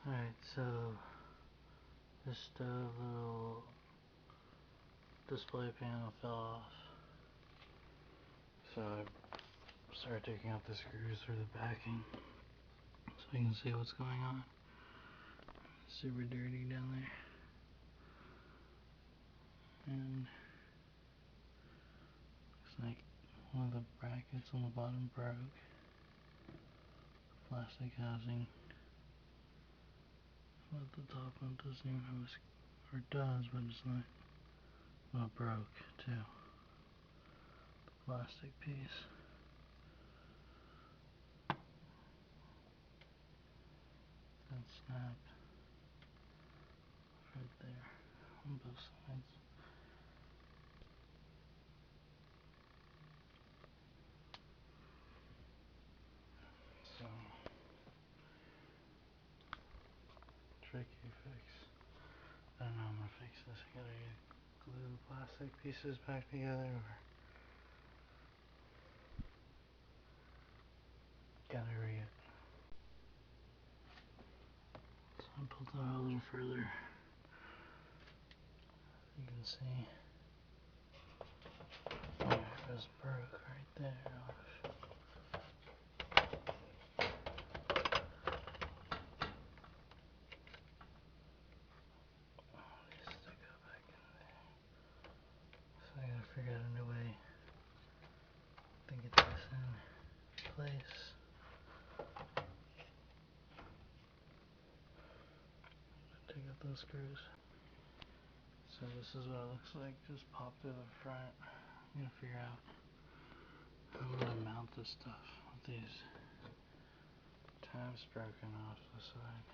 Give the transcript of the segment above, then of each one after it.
Alright, so this stove little display panel fell off. So I started taking out the screws for the backing so you can see what's going on. It's super dirty down there. And looks like one of the brackets on the bottom broke. Plastic housing. But the top one doesn't even have a, or it does, but it's not. Well, it broke too. The plastic piece. That snapped right there on both sides. So, tricky fix. I don't know how I'm gonna fix this. I gotta glue the plastic pieces back together or gotta rig it. So I pulled it out a little further. You can see it just broke right there off. These to go back in there. So I gotta figure out a new way to get this in place. Take out those screws. So this is what it looks like, just popped through the front. I'm gonna figure out how I'm gonna mount this stuff with these tabs broken off the side.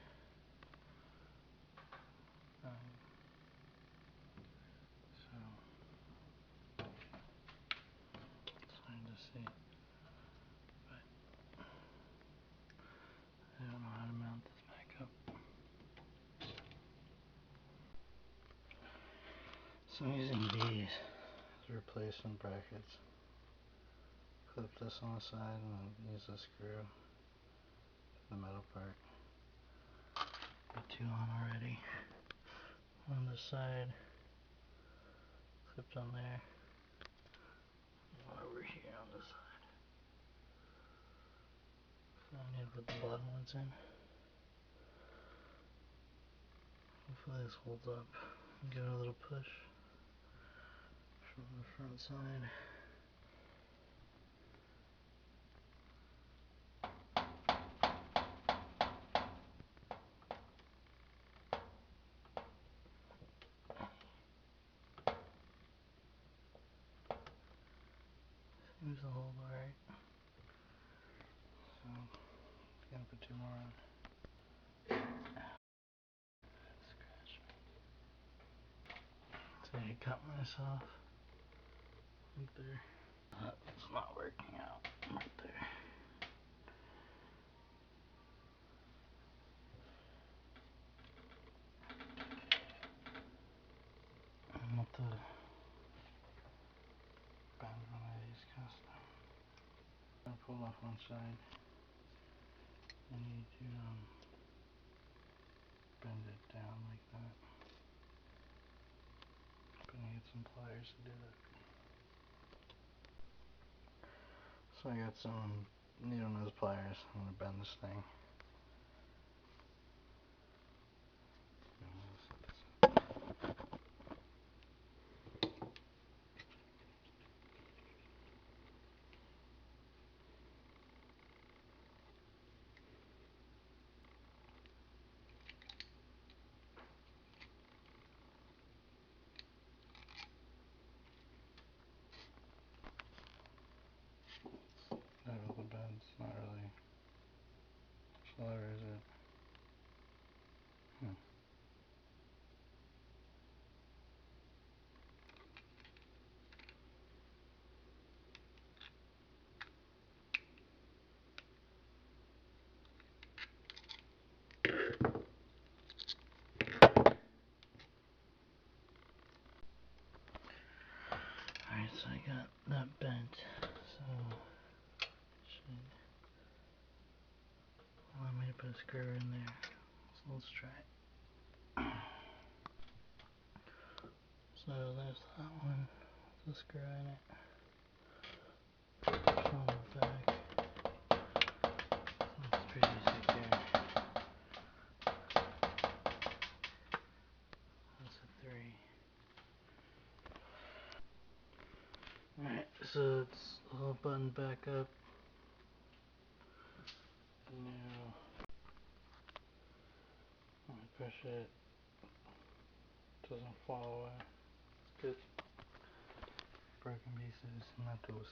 So it's hard to see, but I don't know how to mount this back up. So I'm using these to replace some brackets. Clip this on the side and then use a screw for the metal part. Got two on already. On the side, clipped on there. One over here on the side. So I need to put the bottom ones in. Hopefully this holds up. Give it a little push from the front side. Seems to hold alright. So, gonna put two more on. Scratch me. So I cut myself right there. It's not working out right there. I'm not the bend one of these custom. I pulled off one side. I need to bend it down like that. I'm gonna get some pliers to do that. So I got some needle nose pliers. I'm gonna bend this thing. The bend's not really slower, is it? Alright, so I got that bent. So should allow me to put a screw in there. It's Let's try it. So there's that one, the screw in it. On the back. That's pretty easy there. That's a 3. Alright, so it's all buttoned back up. Now, when I push it, doesn't fall away. It's good. Broken pieces, not those.